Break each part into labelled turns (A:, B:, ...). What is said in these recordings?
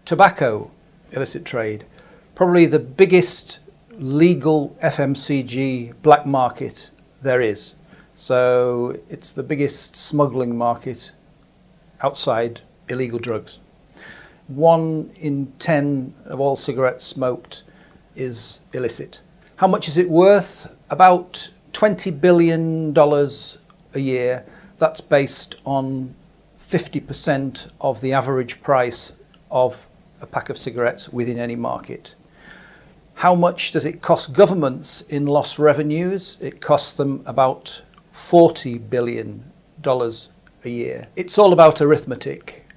A: tobacco illicit trade, probably the biggest legal FMCG black market there is. So it's the biggest smuggling market outside illegal drugs. 1 in 10 of all cigarettes smoked is illicit. How much is it worth? About $20 billion a year. That's based on 50% of the average price of a pack of cigarettes within any market. How much does it cost governments in lost revenues? It costs them about $40 billion a year. It's all about arithmetic.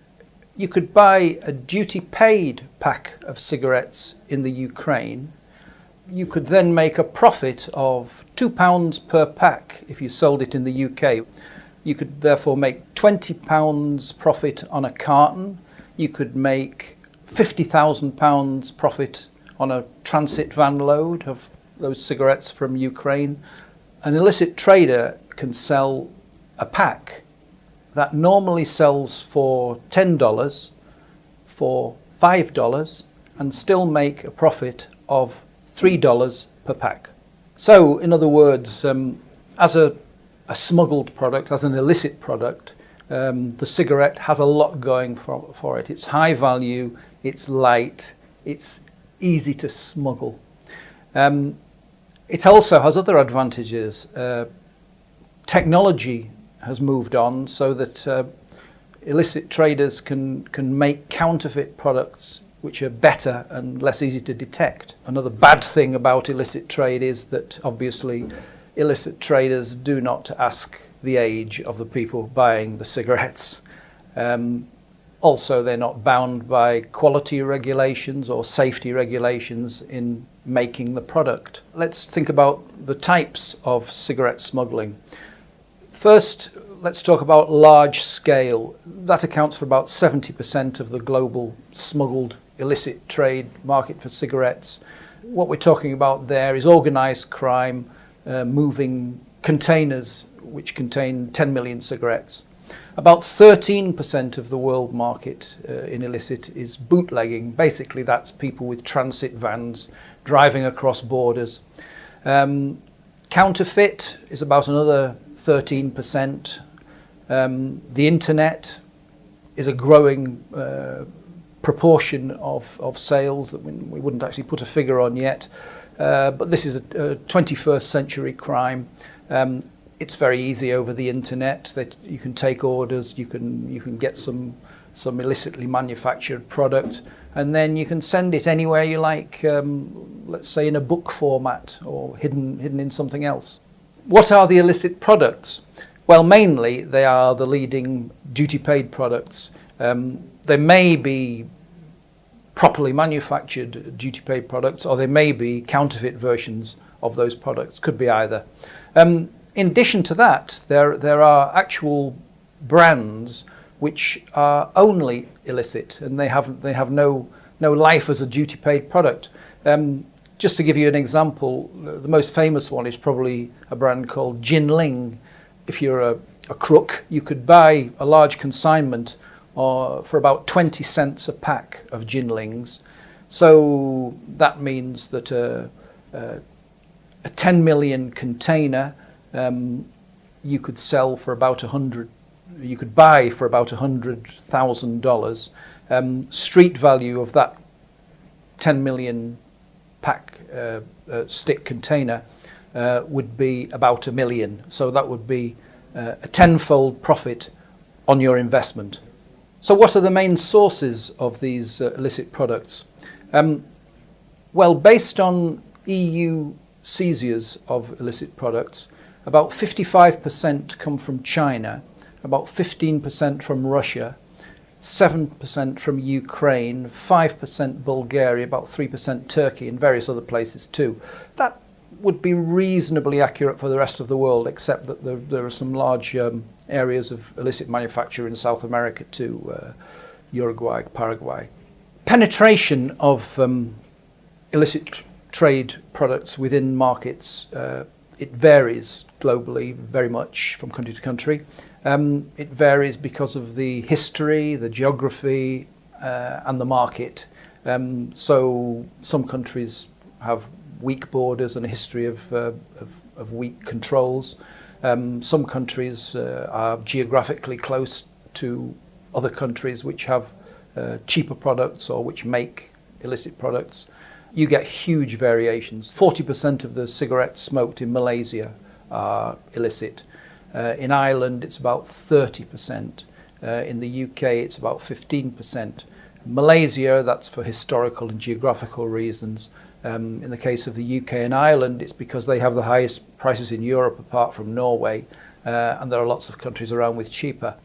A: You could buy a duty-paid pack of cigarettes in the Ukraine. You could then make a profit of £2 per pack if you sold it in the UK. You could therefore make £20 profit on a carton. You could make £50,000 profit on a transit van load of those cigarettes from Ukraine. An illicit trader can sell a pack that normally sells for $10 for $5 and still make a profit of $3 per pack. So, in other words, as a smuggled product, as an illicit product, the cigarette has a lot going for it. It's high value, it's light, it's easy to smuggle. It also has other advantages. Technology has moved on so that illicit traders can make counterfeit products which are better and less easy to detect. Another bad thing about illicit trade is that obviously illicit traders do not ask the age of the people buying the cigarettes. Also, they're not bound by quality regulations or safety regulations in making the product. Let's think about the types of cigarette smuggling. First, let's talk about large scale. That accounts for about 70% of the global smuggled illicit trade market for cigarettes. What we're talking about there is organized crime moving containers which contain 10 million cigarettes. About 13% of the world market in illicit is bootlegging. Basically, that's people with transit vans driving across borders. Counterfeit is about another 13%. The internet is a growing proportion of sales that we wouldn't actually put a figure on yet. But this is a 21st century crime. It's very easy over the internet that you can take orders, you can get some illicitly manufactured product, and then you can send it anywhere you like, let's say in a book format or hidden in something else. What are the illicit products? Well, mainly they are the leading duty-paid products. They may be properly manufactured duty-paid products, or they may be counterfeit versions of those products. Could be either. In addition to that, there are actual brands which are only illicit, and they have no life as a duty-paid product. Just to give you an example, the most famous one is probably a brand called Jinling. If you're a crook, you could buy a large consignment for about 20 cents a pack of Jinlings. So that means that a 10 million container you could sell for about you could buy for about $100,000. Street value of that 10 million pack stick container would be about $1 million. So that would be a tenfold profit on your investment. So what are the main sources of these illicit products? Well, based on EU seizures of illicit products, about 55% come from China, about 15% from Russia, 7% from Ukraine, 5% Bulgaria, about 3% Turkey, and various other places too. That would be reasonably accurate for the rest of the world, except that there are some large areas of illicit manufacture in South America too, Uruguay, Paraguay. Penetration of illicit trade products within markets, it varies globally very much from country to country. It varies because of the history, the geography, and the market. So some countries have weak borders and a history of weak controls. Some countries are geographically close to other countries which have cheaper products or which make illicit products. You get huge variations. 40% of the cigarettes smoked in Malaysia are illicit. In Ireland, it's about 30%. In the UK, it's about 15%. Malaysia, that's for historical and geographical reasons. In the case of the UK and Ireland, it's because they have the highest prices in Europe apart from Norway, and there are lots of countries around with cheaper.